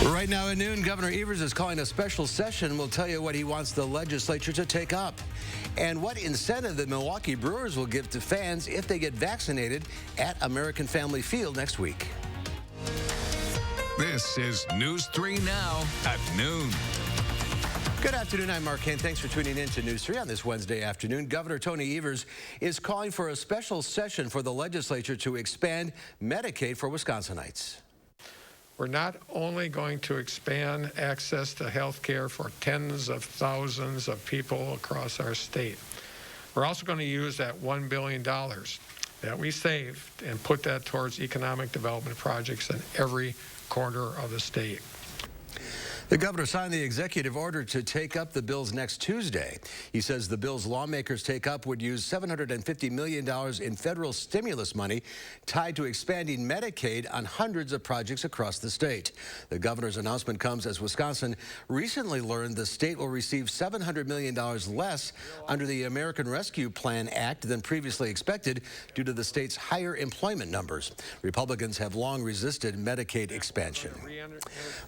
Right now at noon, Governor Evers is calling a special session. We'll tell you what he wants the legislature to take up and what incentive the Milwaukee Brewers will give to fans if they get vaccinated at American Family Field next week. This is News 3 Now at noon. Good afternoon. I'm Mark Kane. Thanks for tuning in to News 3 on this Wednesday afternoon. Governor Tony Evers is calling for a special session for the legislature to expand Medicaid for Wisconsinites. We're not only going to expand access to health care for tens of thousands of people across our state. We're also going to use that $1 billion that we saved and put that towards economic development projects in every corner of the state. The governor signed the executive order to take up the bills next Tuesday. He says the bills lawmakers take up would use $750 million in federal stimulus money tied to expanding Medicaid on hundreds of projects across the state. The governor's announcement comes as Wisconsin recently learned the state will receive $700 million less under the American Rescue Plan Act than previously expected due to the state's higher employment numbers. Republicans have long resisted Medicaid expansion.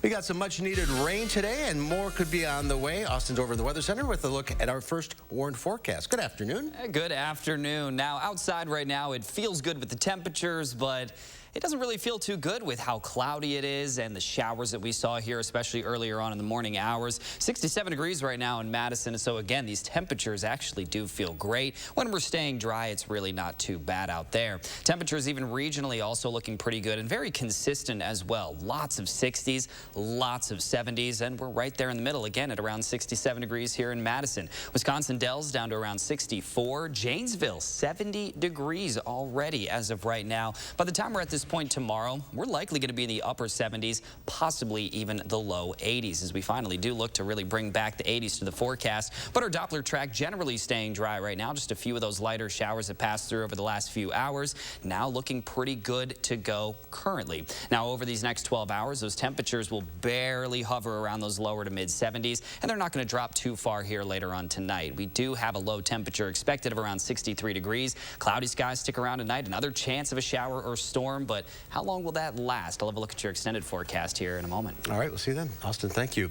We got some much-needed rain today, and more could be on the way. Austin's over in the Weather Center with a look at our first warned forecast. Good afternoon. Good afternoon. Now, outside right now, it feels good with the temperatures, but it doesn't really feel too good with how cloudy it is and the showers that we saw here, especially earlier on in the morning hours. 67 degrees right now in Madison. So again, these temperatures actually do feel great. When we're staying dry, it's really not too bad out there. Temperatures even regionally also looking pretty good and very consistent as well. Lots of 60s, lots of 70s, and we're right there in the middle again at around 67 degrees here in Madison. Wisconsin Dells down to around 64. Janesville, 70 degrees already as of right now. By the time we're at this point tomorrow, we're likely going to be in the upper 70s, possibly even the low 80s as we finally do look to really bring back the 80s to the forecast. But our Doppler track generally staying dry right now. Just a few of those lighter showers that passed through over the last few hours. Now looking pretty good to go currently. Now over these next 12 hours, those temperatures will barely hover around those lower to mid 70s, and they're not going to drop too far here later on tonight. We do have a low temperature expected of around 63 degrees. Cloudy skies stick around tonight. Another chance of a shower or storm, but how long will that last? I'll have a look at your extended forecast here in a moment. All right, we'll see you then. Austin, thank you.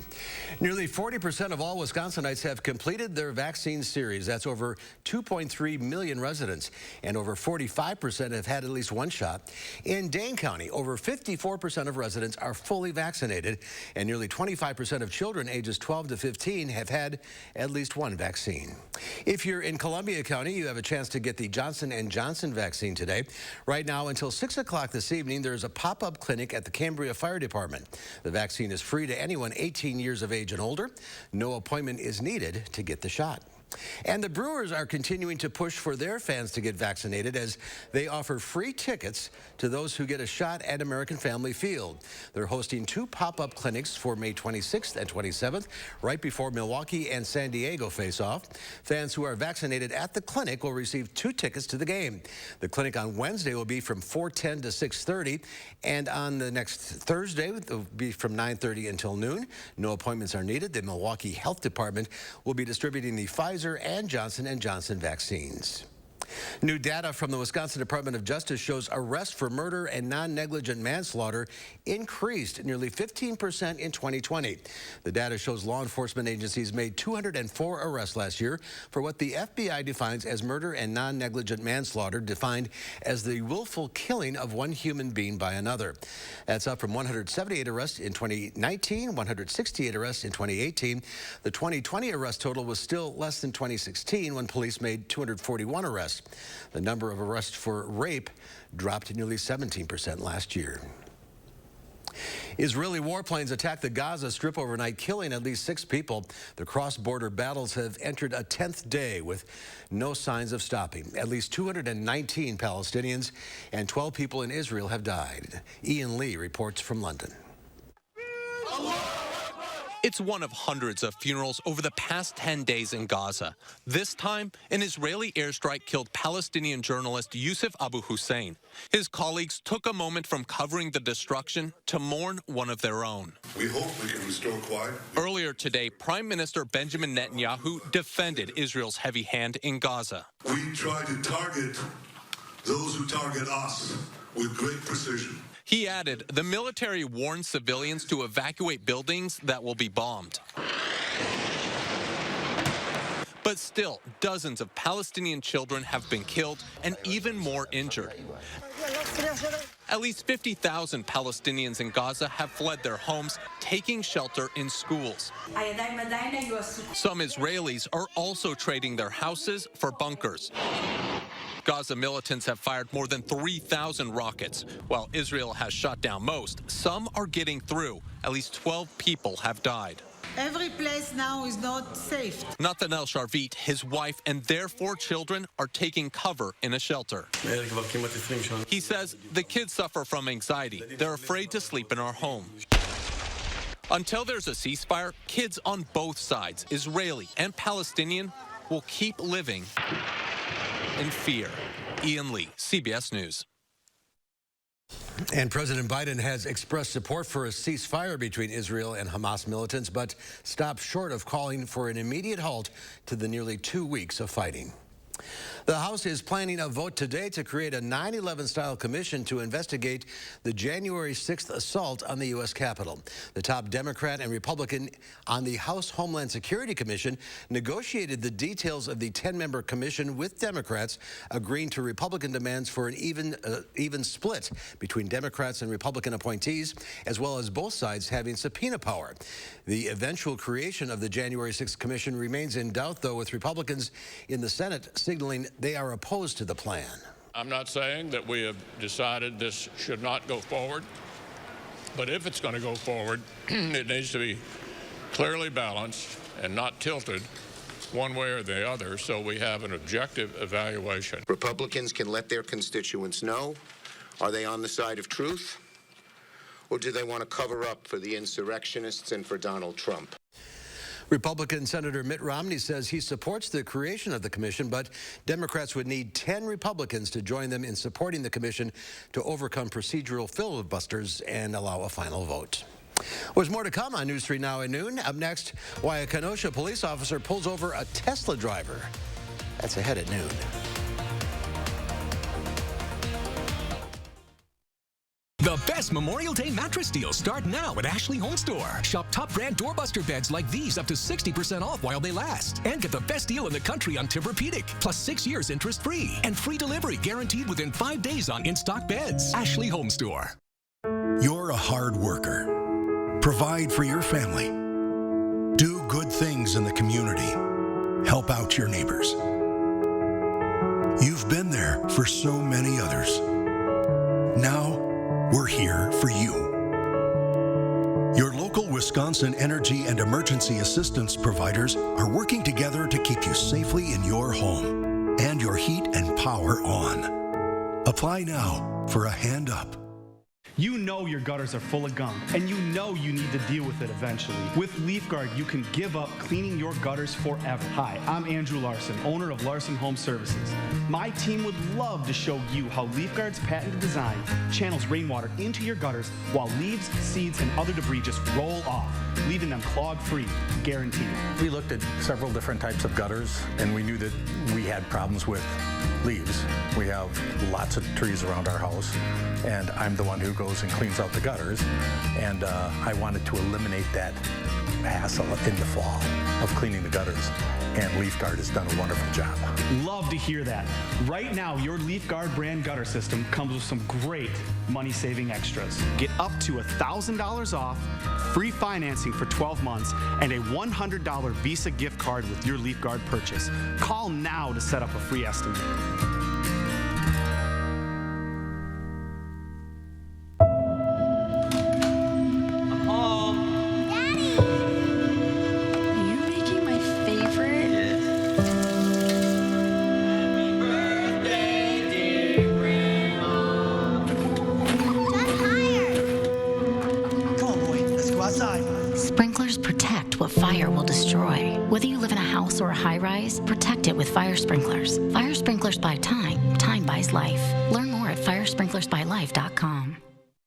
Nearly 40% of all Wisconsinites have completed their vaccine series. That's over 2.3 million residents, and over 45% have had at least one shot. In Dane County, over 54% of residents are fully vaccinated, and nearly 25% of children ages 12 to 15 have had at least one vaccine. If you're in Columbia County, you have a chance to get the Johnson & Johnson vaccine today. Right now until 6 o'clock this evening, there's a pop-up clinic at the Cambria Fire Department. The vaccine is free to anyone 18 years of age and older. No appointment is needed to get the shot. And the Brewers are continuing to push for their fans to get vaccinated as they offer free tickets to those who get a shot at American Family Field. They're hosting two pop-up clinics for May 26th and 27th, right before Milwaukee and San Diego face off. Fans who are vaccinated at the clinic will receive 2 tickets to the game. The clinic on Wednesday will be from 4:10 to 6:30, and on the next Thursday it will be from 9:30 until noon. No appointments are needed. The Milwaukee Health Department will be distributing the Pfizer and Johnson & Johnson vaccines. New data from the Wisconsin Department of Justice shows arrests for murder and non-negligent manslaughter increased nearly 15% in 2020. The data shows law enforcement agencies made 204 arrests last year for what the FBI defines as murder and non-negligent manslaughter, defined as the willful killing of one human being by another. That's up from 178 arrests in 2019, 168 arrests in 2018. The 2020 arrest total was still less than 2016 when police made 241 arrests. The number of arrests for rape dropped nearly 17% last year. Israeli warplanes attacked the Gaza Strip overnight, killing at least 6 people. The cross-border battles have entered a 10th day with no signs of stopping. At least 219 Palestinians and 12 people in Israel have died. Ian Lee reports from London. It's one of hundreds of funerals over the past 10 days in Gaza. This time, an Israeli airstrike killed Palestinian journalist Yusuf Abu Hussein. His colleagues took a moment from covering the destruction to mourn one of their own. We hope we can restore quiet. Earlier today, Prime Minister Benjamin Netanyahu defended Israel's heavy hand in Gaza. We try to target those who target us with great precision. He added, the military warned civilians to evacuate buildings that will be bombed. But still, dozens of Palestinian children have been killed and even more injured. At least 50,000 Palestinians in Gaza have fled their homes, taking shelter in schools. Some Israelis are also trading their houses for bunkers. Gaza militants have fired more than 3,000 rockets. While Israel has shot down most, some are getting through. At least 12 people have died. Every place now is not safe. Nathaniel Sharvit, his wife, and their 4 children are taking cover in a shelter. He says the kids suffer from anxiety. They're afraid to sleep in our home. Until there's a ceasefire, kids on both sides, Israeli and Palestinian, will keep living in fear. Ian Lee, CBS News. And President Biden has expressed support for a ceasefire between Israel and Hamas militants, but stopped short of calling for an immediate halt to the nearly 2 weeks of fighting. The House is planning a vote today to create a 9/11-style commission to investigate the January 6th assault on the U.S. Capitol. The top Democrat and Republican on the House Homeland Security Commission negotiated the details of the 10-member commission with Democrats, agreeing to Republican demands for an even split between Democrats and Republican appointees, as well as both sides having subpoena power. The eventual creation of the January 6th commission remains in doubt, though, with Republicans in the Senate signaling they are opposed to the plan. I'm not saying that we have decided this should not go forward, but if it's going to go forward, it needs to be clearly balanced and not tilted one way or the other, so we have an objective evaluation. Republicans can let their constituents know, are they on the side of truth, or do they want to cover up for the insurrectionists and for Donald Trump? Republican Senator Mitt Romney says he supports the creation of the commission, but Democrats would need 10 Republicans to join them in supporting the commission to overcome procedural filibusters and allow a final vote. There's more to come on News 3 Now at noon. Up next, why a Kenosha police officer pulls over a Tesla driver. That's ahead at noon. The best Memorial Day mattress deals start now at Ashley Home Store. Shop top brand doorbuster beds like these up to 60% off while they last. And get the best deal in the country on Tempur-Pedic, plus 6 years interest-free. And free delivery guaranteed within 5 days on in-stock beds. Ashley Home Store. You're a hard worker. Provide for your family. Do good things in the community. Help out your neighbors. You've been there for so many others. Now, we're here for you. Your local Wisconsin energy and emergency assistance providers are working together to keep you safely in your home and your heat and power on. Apply now for a hand up. You know your gutters are full of gunk, and you know you need to deal with it eventually. With LeafGuard, you can give up cleaning your gutters forever. Hi, I'm Andrew Larson, owner of Larson Home Services. My team would love to show you how LeafGuard's patented design channels rainwater into your gutters while leaves, seeds, and other debris just roll off, leaving them clog-free, guaranteed. We looked at several different types of gutters, and we knew that we had problems with leaves. We have lots of trees around our house, and I'm the one who goes and cleans out the gutters, and I wanted to eliminate that hassle in the fall of cleaning the gutters, and LeafGuard has done a wonderful job. Love to hear that. Right now, your LeafGuard brand gutter system comes with some great money-saving extras. Get up to $1,000 off, free financing for 12 months, and a $100 Visa gift card with your LeafGuard purchase. Call now to set up a free estimate. Sprinklers protect what fire will destroy. Whether you live in a house or a high-rise, protect it with fire sprinklers. Fire sprinklers buy time. Time buys life. Learn more at firesprinklersbylife.com.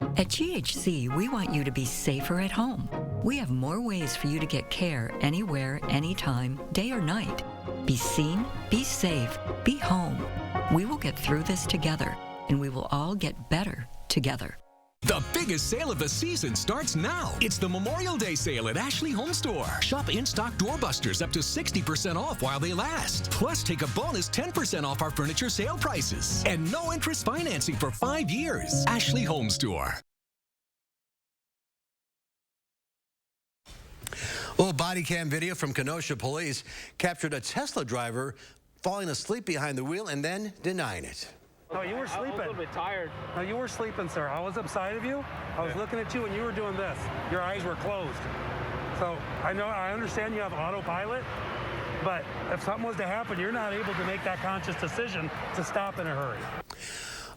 At GHC, we want you to be safer at home. We have more ways for you to get care anywhere, anytime, day or night. Be seen, be safe, be home. We will get through this together, and we will all get better together. The biggest sale of the season starts now. It's the Memorial Day sale at Ashley Home Store. Shop in-stock doorbusters up to 60% off while they last. Plus, take a bonus 10% off our furniture sale prices. And no interest financing for 5 years. Ashley Home Store. Well, body cam video from Kenosha police captured a Tesla driver falling asleep behind the wheel and then denying it. No, you were sleeping. I was a little bit tired. No, you were sleeping, sir. I was upside of you. I was looking at you and you were doing this. Your eyes were closed. So I understand you have autopilot, but if something was to happen, you're not able to make that conscious decision to stop in a hurry.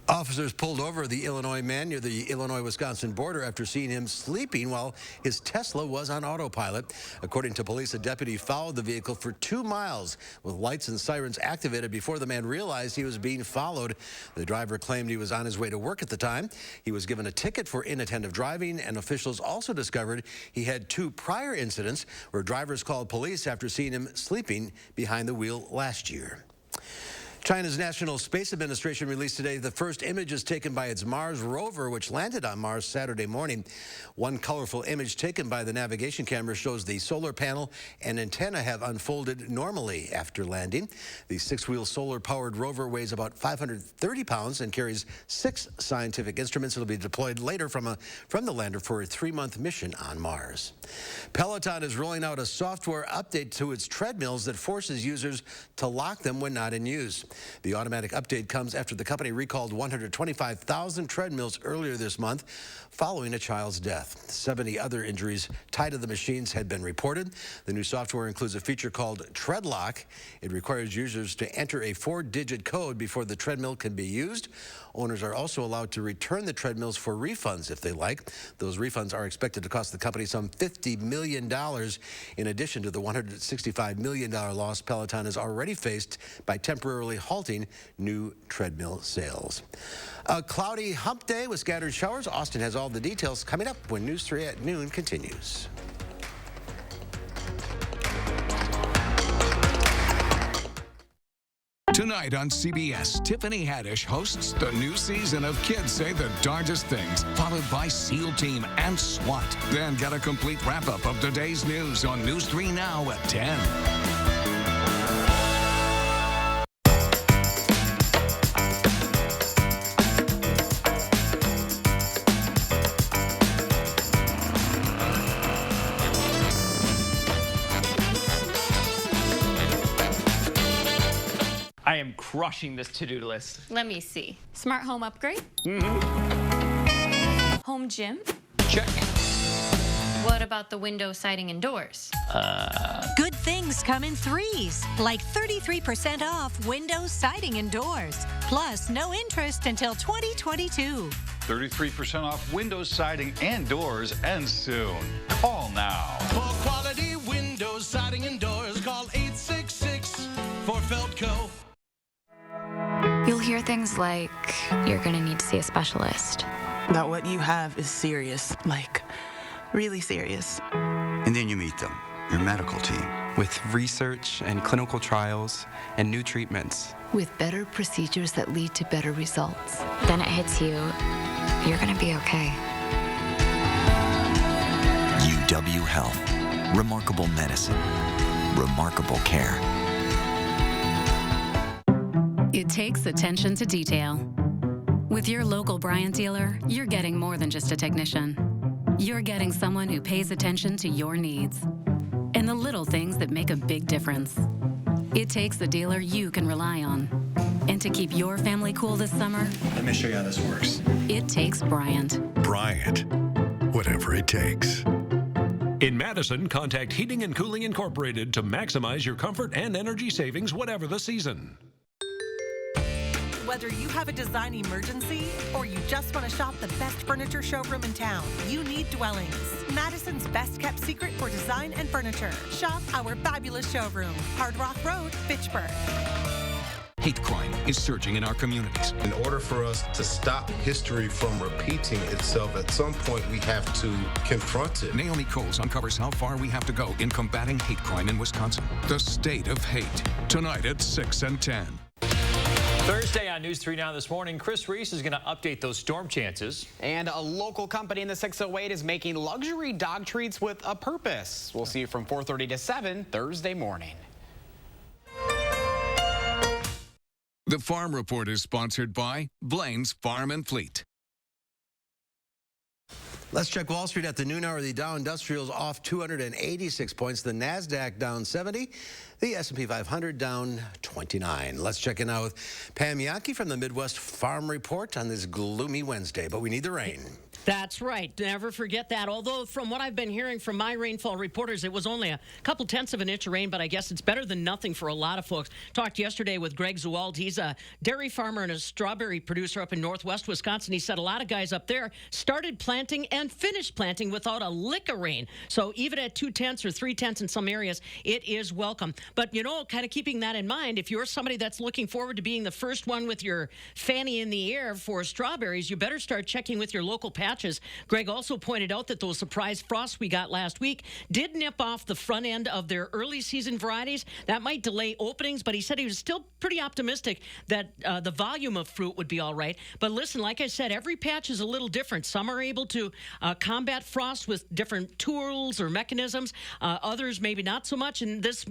Officers pulled over the Illinois man near the Illinois-Wisconsin border after seeing him sleeping while his Tesla was on autopilot. According to police, a deputy followed the vehicle for 2 miles with lights and sirens activated before the man realized he was being followed. The driver claimed he was on his way to work at the time. He was given a ticket for inattentive driving, and officials also discovered he had 2 prior incidents where drivers called police after seeing him sleeping behind the wheel last year. China's National Space Administration released today the first images taken by its Mars rover, which landed on Mars Saturday morning. One colorful image taken by the navigation camera shows the solar panel and antenna have unfolded normally after landing. The 6-wheel solar-powered rover weighs about 530 pounds and carries 6 scientific instruments. It'll be deployed later from the lander for a 3-month mission on Mars. Peloton is rolling out a software update to its treadmills that forces users to lock them when not in use. The automatic update comes after the company recalled 125,000 treadmills earlier this month following a child's death. 70 other injuries tied to the machines had been reported. The new software includes a feature called Tread Lock. It requires users to enter a 4-digit code before the treadmill can be used. Owners are also allowed to return the treadmills for refunds if they like. Those refunds are expected to cost the company some $50 million in addition to the $165 million loss Peloton has already faced by temporarily halting new treadmill sales. A cloudy hump day with scattered showers. Austin has all the details coming up when News 3 at noon continues. Tonight on CBS, Tiffany Haddish hosts the new season of Kids Say the Darndest Things, followed by SEAL Team and SWAT. Then get a complete wrap-up of today's news on News 3 Now at 10. I am crushing this to-do list. Let me see. Smart home upgrade? Home gym? Check. What about the window, siding, and doors? Good things come in 3s, like 33% off windows, siding, and doors. Plus, no interest until 2022. 33% off windows, siding, and doors ends soon. Call now. For quality windows, siding, and doors, call 866 for Feldco. You'll hear things like, you're gonna need to see a specialist. That what you have is serious, like really serious. And then you meet them, your medical team. With research and clinical trials and new treatments. With better procedures that lead to better results. Then it hits you, you're gonna be okay. UW Health. Remarkable medicine. Remarkable care. It takes attention to detail. With your local Bryant dealer, you're getting more than just a technician. You're getting someone who pays attention to your needs and the little things that make a big difference. It takes a dealer you can rely on. And to keep your family cool this summer, Let me show you how this works. it takes Bryant. Bryant. Whatever it takes. In Madison, contact Heating and Cooling Incorporated to maximize your comfort and energy savings whatever the season. Whether you have a design emergency or you just want to shop the best furniture showroom in town, you need Dwellings, Madison's best kept secret for design and furniture. Shop our fabulous showroom, Hard Rock Road, Fitchburg. Hate crime is surging in our communities. In order for us to stop history from repeating itself, at some point we have to confront it. Naomi Coles uncovers how far we have to go in combating hate crime in Wisconsin. The State of Hate. Tonight at 6 and 10. Thursday on News 3 Now this morning. Chris Reese is going to update those storm chances. And a local company in the 608 is making luxury dog treats with a purpose. We'll see you from 4:30 to 7 Thursday morning. The Farm Report is sponsored by Blaine's Farm and Fleet. Let's check Wall Street at the noon hour. The Dow Industrials off 286 points. The NASDAQ down 70. The S&P 500 down 29. Let's check in now with Pam Yankee from the Midwest Farm Report on this gloomy Wednesday, but we need the rain. That's right. Never forget that. Although from what I've been hearing from my rainfall reporters, it was only a couple tenths of an inch of rain, but I guess it's better than nothing for a lot of folks. Talked yesterday with Greg Zawald. He's a dairy farmer and a strawberry producer up in northwest Wisconsin. He said a lot of guys up there started planting and finished planting without a lick of rain. So even at 2 tenths or 3 tenths in some areas, it is welcome. But, you know, kind of keeping that in mind, if you're somebody that's looking forward to being the first one with your fanny in the air for strawberries, you better start checking with your local patches. Greg also pointed out that those surprise frosts we got last week did nip off the front end of their early season varieties. That might delay openings, but he said he was still pretty optimistic that the volume of fruit would be all right. But listen, like I said, every patch is a little different. Some are able to combat frost with different tools or mechanisms. Others maybe not so much. And this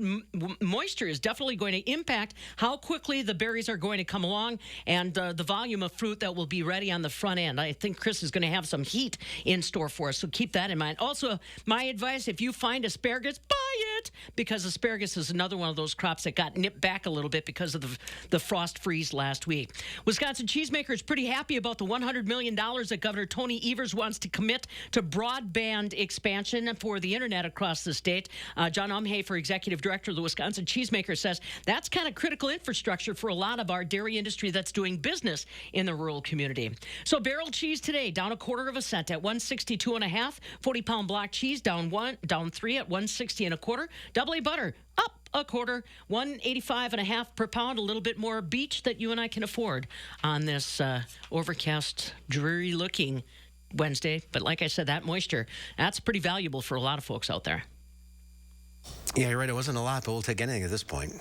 moisture is definitely going to impact how quickly the berries are going to come along and the volume of fruit that will be ready on the front end. I think Chris is going to have some heat in store for us, so keep that in mind. Also, my advice, if you find asparagus, buy it, because asparagus is another one of those crops that got nipped back a little bit because of the frost freeze last week. Wisconsin cheesemakers pretty happy about the $100 million that Governor GOV.EVERS wants to commit to broadband expansion for the internet across the state. John Umhafer, executive director of the Wisconsin cheesemakers, says that's kind of critical infrastructure for a lot of our dairy industry that's doing business in the rural community. So barrel cheese today down a quarter of a cent at 162.5. 40-pound block cheese down 3 at 160.25. Double A butter up a quarter, 185.5 per pound. A little bit more beach that you and I can afford on this overcast, dreary-looking Wednesday. But like I said, that moisture, that's pretty valuable for a lot of folks out there. Yeah, you're right. It wasn't a lot, but we'll take anything at this point.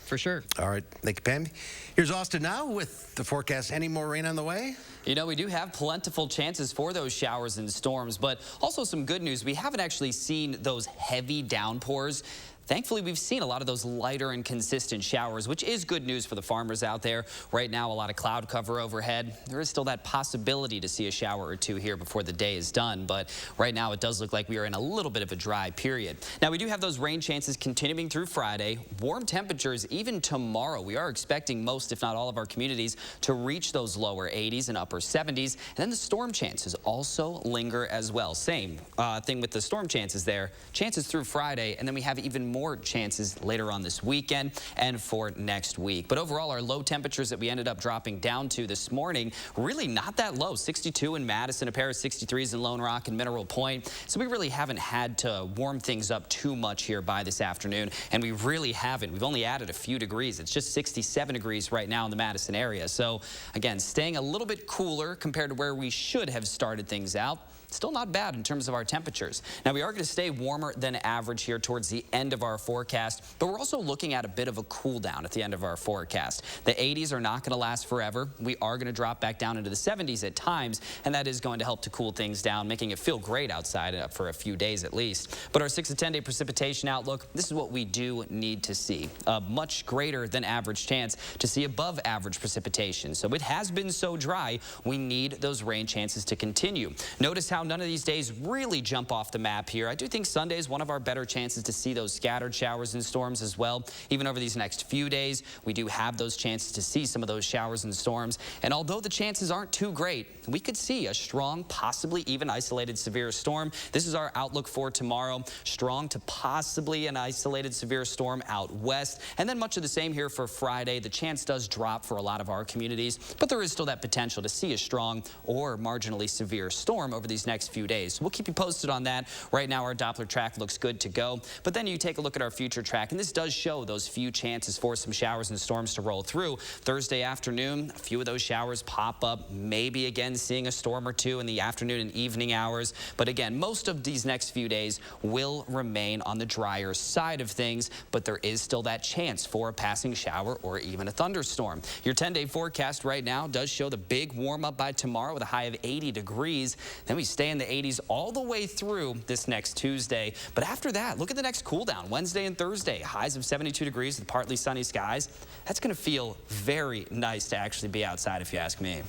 For sure. All right. Thank you, Pam. Here's Austin now with the forecast. Any more rain on the way? You know, we do have plentiful chances for those showers and storms, but also some good news. We haven't actually seen those heavy downpours. Thankfully, we've seen a lot of those lighter and consistent showers, which is good news for the farmers out there. Right now, a lot of cloud cover overhead. There is still that possibility to see a shower or two here before the day is done, but right now it does look like we are in a little bit of a dry period. Now, we do have those rain chances continuing through Friday. Warm temperatures even tomorrow. We are expecting most, if not all, of our communities to reach those lower 80s and upper 70s. And then the storm chances also linger as well. Same thing with the storm chances there. Chances through Friday, and then we have even more chances later on this weekend and for next week. But overall, our low temperatures that we ended up dropping down to this morning, really not that low. 62 in Madison, a pair of 63s in Lone Rock and Mineral Point. So we really haven't had to warm things up too much here by this afternoon, and we really haven't. We've only added a few degrees. It's just 67 degrees right now in the Madison area. So again, staying a little bit cooler compared to where we should have started things out. Still not bad in terms of our temperatures. Now, we are going to stay warmer than average here towards the end of our forecast, but we're also looking at a bit of a cool down at the end of our forecast. The 80s are not going to last forever. We are going to drop back down into the 70s at times, and that is going to help to cool things down, making it feel great outside for a few days at least. But our 6 to 10 day precipitation outlook, this is what we do need to see. A much greater than average chance to see above average precipitation. So it has been so dry, we need those rain chances to continue. Notice how none of these days really jump off the map here. I do think Sunday is one of our better chances to see those scattered showers and storms as well. Even over these next few days, we do have those chances to see some of those showers and storms. And although the chances aren't too great, we could see a strong, possibly even isolated severe storm. This is our outlook for tomorrow. Strong to possibly an isolated severe storm out west. And then much of the same here for Friday. The chance does drop for a lot of our communities, but there is still that potential to see a strong or marginally severe storm over these these next few days. So we'll keep you posted on that. Right now, our Doppler track looks good to go. But then you take a look at our future track, and this does show those few chances for some showers and storms to roll through. Thursday afternoon, a few of those showers pop up, maybe again seeing a storm or two in the afternoon and evening hours. But again, most of these next few days will remain on the drier side of things, but there is still that chance for a passing shower or even a thunderstorm. Your 10-day forecast right now does show the big warm up by tomorrow with a high of 80 degrees. Then we stay in the 80s all the way through this next Tuesday. But after that, look at the next cool down. Wednesday and Thursday, highs of 72 degrees with partly sunny skies. That's going to feel very nice to actually be outside, if you ask me.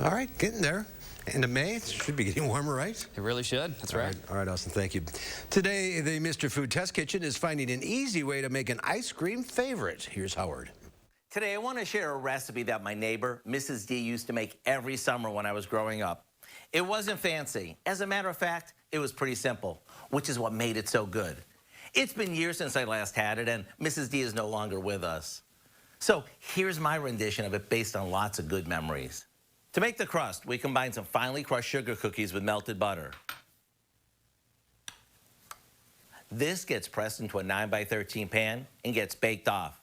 All right, getting there. End of May, it should be getting warmer, right? It really should. That's right. All right, Austin, thank you. Today, the Mr. Food Test Kitchen is finding an easy way to make an ice cream favorite. Here's Howard. Today, I want to share a recipe that my neighbor, Mrs. D, used to make every summer when I was growing up. It wasn't fancy. As a matter of fact, it was pretty simple, which is what made it so good. It's been years since I last had it, and Mrs. D is no longer with us. So here's my rendition of it based on lots of good memories. To make the crust, we combine some finely crushed sugar cookies with melted butter. This gets pressed into a 9x13 pan and gets baked off.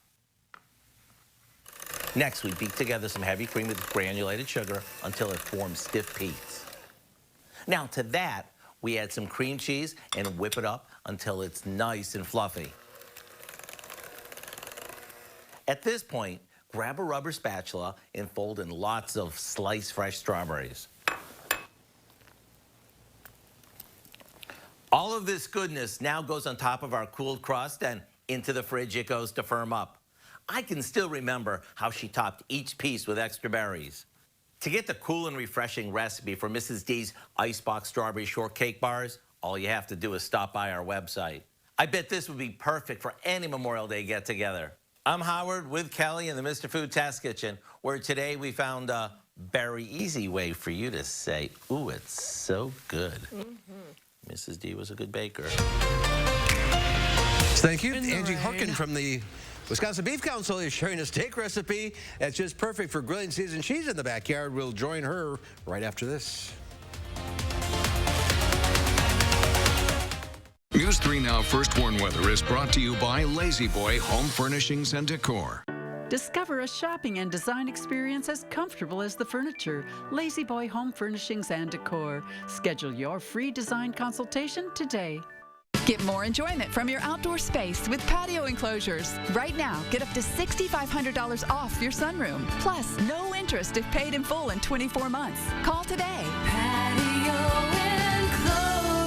Next, we beat together some heavy cream with granulated sugar until it forms stiff peaks. Now to that, we add some cream cheese and whip it up until it's nice and fluffy. At this point, grab a rubber spatula and fold in lots of sliced fresh strawberries. All of this goodness now goes on top of our cooled crust, and into the fridge it goes to firm up. I can still remember how she topped each piece with extra berries. To get the cool and refreshing recipe for Mrs. D's Icebox Strawberry Shortcake Bars, all you have to do is stop by our website. I bet this would be perfect for any Memorial Day get-together. I'm Howard with Kelly in the Mr. Food Test Kitchen, where today we found a very easy way for you to say, ooh, it's so good. Mrs. D was a good baker. Thank you. Angie Horkin from the Wisconsin Beef Council is sharing a steak recipe that's just perfect for grilling seasoned cheese in the backyard. We'll join her right after this. News 3 Now First Warn Weather is brought to you by Lazy Boy Home Furnishings and Decor. Discover a shopping and design experience as comfortable as the furniture. Lazy Boy Home Furnishings and Decor. Schedule your free design consultation today. Get more enjoyment from your outdoor space with patio enclosures. Right now, get up to $6,500 off your sunroom. Plus, no interest if paid in full in 24 months. Call today. Patio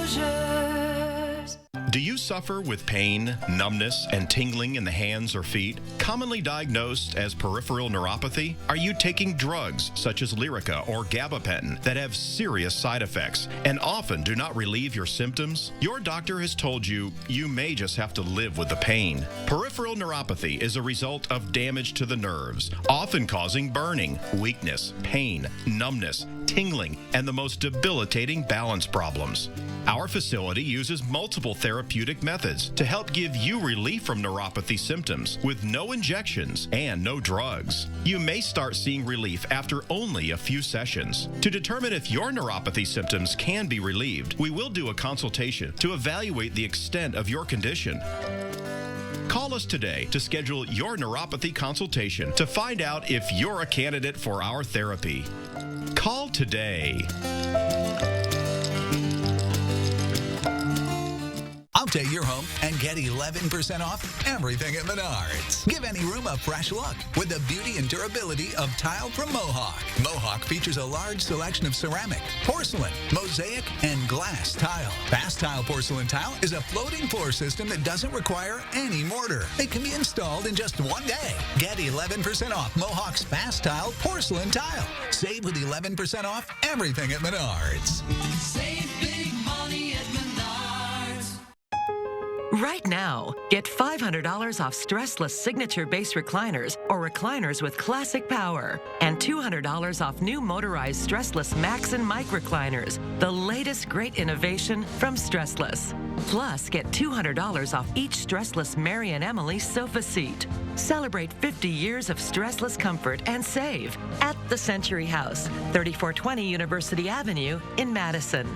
enclosures. Do you suffer with pain, numbness, and tingling in the hands or feet? Commonly diagnosed as peripheral neuropathy? Are you taking drugs such as Lyrica or gabapentin that have serious side effects and often do not relieve your symptoms? Your doctor has told you you may just have to live with the pain. Peripheral neuropathy is a result of damage to the nerves, often causing burning, weakness, pain, numbness, tingling, and the most debilitating balance problems. Our facility uses multiple therapeutic methods to help give you relief from neuropathy symptoms with no injections and no drugs. You may start seeing relief after only a few sessions. To determine if your neuropathy symptoms can be relieved, we will do a consultation to evaluate the extent of your condition. Call us today to schedule your neuropathy consultation to find out if you're a candidate for our therapy. Call today. Update your home and get 11% off everything at Menards. Give any room a fresh look with the beauty and durability of tile from Mohawk. Mohawk features a large selection of ceramic, porcelain, mosaic, and glass tile. Fast Tile Porcelain Tile is a floating floor system that doesn't require any mortar. It can be installed in just one day. Get 11% off Mohawk's Fast Tile Porcelain Tile. Save with 11% off everything at Menards. Save big money at Menards. Right now, get $500 off stressless signature base recliners or recliners with classic power, and $200 off new motorized stressless Max and Mike recliners, the latest great innovation from Stressless. Plus, get $200 off each stressless Mary and Emily sofa seat. Celebrate 50 years of stressless comfort and save at the Century House, 3420 University Avenue in Madison.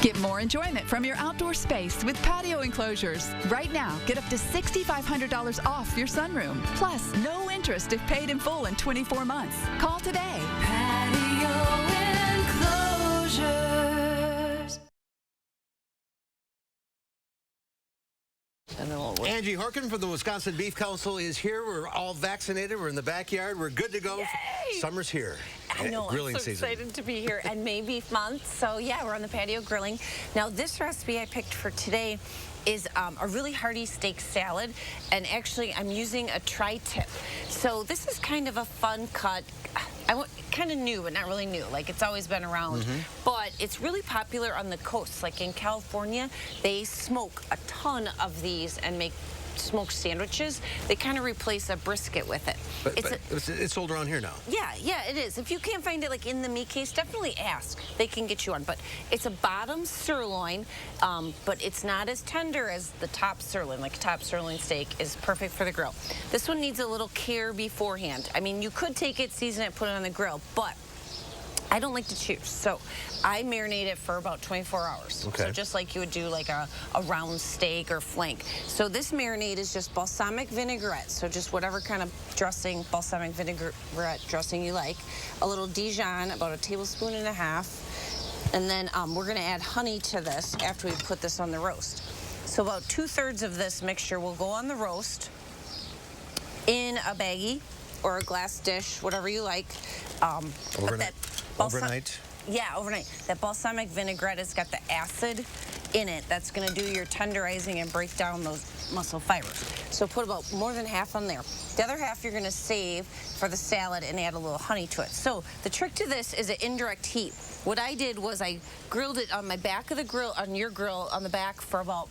Get more enjoyment from your outdoor space with patio enclosures. Right now, get up to $6,500 off your sunroom. Plus, no interest if paid in full in 24 months. Call today. Patio enclosures. Angie Horkin from the Wisconsin Beef Council is here. We're all vaccinated. We're in the backyard. We're good to go. Yay! Summer's here. I know, Grilling I'm so season. excited to be here. And May Beef Month. So yeah, we're on the patio grilling. Now this recipe I picked for today is a really hearty steak salad. And actually I'm using a tri-tip. So this is kind of a fun cut. Kind of new, but not really new. Like, it's always been around. But it's really popular on the coast. Like in California, they smoke a ton of these and make smoked sandwiches. They kind of replace a brisket with it. But it's sold around here now. Yeah, it is. If you can't find it like in the meat case, definitely ask. They can get you on. But it's a bottom sirloin, but it's not as tender as the top sirloin. Like a top sirloin steak is perfect for the grill. This one needs a little care beforehand. I mean, you could take it, season it, put it on the grill, but I don't like to choose, so I marinate it for about 24 hours. Okay. So just like you would do like a round steak or flank. So this marinade is just balsamic vinaigrette, so just whatever kind of dressing, balsamic vinaigrette dressing you like. A little Dijon, about 1.5 tablespoons. And then we're gonna add honey to this after we put this on the roast. So about 2/3 of this mixture will go on the roast in a baggie or a glass dish, whatever you like. Overnight? Yeah, overnight. That balsamic vinaigrette has got the acid in it that's going to do your tenderizing and break down those muscle fibers. So put about more than half on there. The other half you're going to save for the salad and add a little honey to it. So the trick to this is an indirect heat. What I did was I grilled it on my back of the grill, on your grill, on the back for about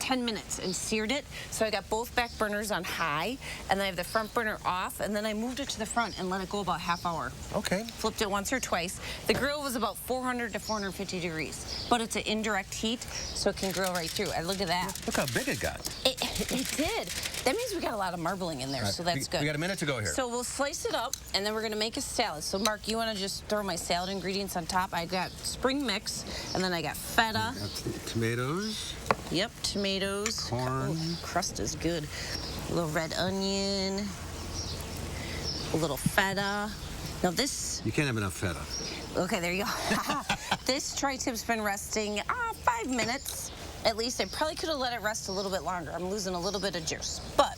10 minutes and seared it. So I got both back burners on high, and then I have the front burner off, and then I moved it to the front and let it go about ½ hour. Okay. Flipped it once or twice. The grill was about 400 to 450 degrees, but it's an indirect heat, so it can grill right through. And look at that. Look how big it got. It did. That means we got a lot of marbling in there, so that's good. We got a minute to go here. So we'll slice it up, and then we're going to make a salad. So Mark, you want to just throw my salad ingredients on top? I got spring mix, and then I got feta. Tomatoes. Yep, tomatoes. Corn. Oh, crust is good. A little red onion. A little feta. Now this... You can't have enough feta. Okay, there you go. This tri-tip's been resting 5 minutes. At least I probably could have let it rest a little bit longer. I'm losing a little bit of juice. But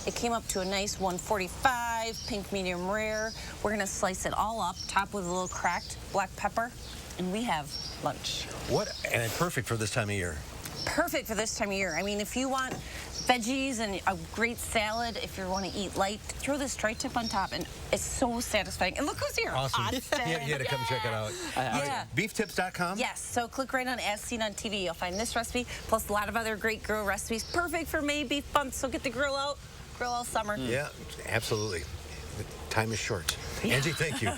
it came up to a nice 145, pink medium rare. We're going to slice it all up, top with a little cracked black pepper, and we have lunch. And perfect for this time of year. Perfect for this time of year. I mean, if you want veggies and a great salad, if you want to eat light, throw this tri-tip on top, and it's so satisfying. And look who's here. Awesome. Austin. You had to come check it out. Yeah. Beeftips.com? Yes, so click right on As Seen on TV. You'll find this recipe, plus a lot of other great grill recipes. Perfect for May Beef Month, so get the grill out. Grill all summer. Yeah, absolutely. The time is short. Angie, thank you.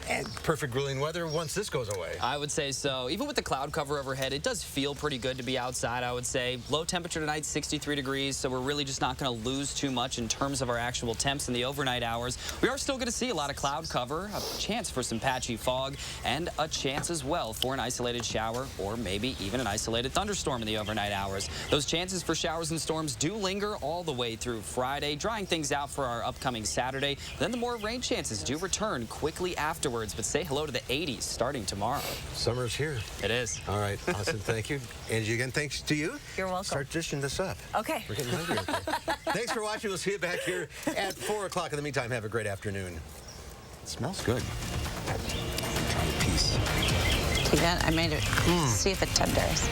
And perfect grilling weather once this goes away. I would say so. Even with the cloud cover overhead, it does feel pretty good to be outside, I would say. Low temperature tonight, 63 degrees, so we're really just not going to lose too much in terms of our actual temps in the overnight hours. We are still going to see a lot of cloud cover, a chance for some patchy fog, and a chance as well for an isolated shower or maybe even an isolated thunderstorm in the overnight hours. Those chances for showers and storms do linger all the way through Friday, drying things out for our upcoming Saturday. Then the more rain chances do return quickly afterwards, but say hello to the 80s starting tomorrow. Summer's here. It is. All right, awesome. Thank you. Angie, again, thanks to you. You're welcome. Start dishing this up. Okay. We're getting hungry. Thanks for watching. We'll see you back here at 4 o'clock. In the meantime, have a great afternoon. It smells good. Try a piece. See that? I made it. See if it tenders.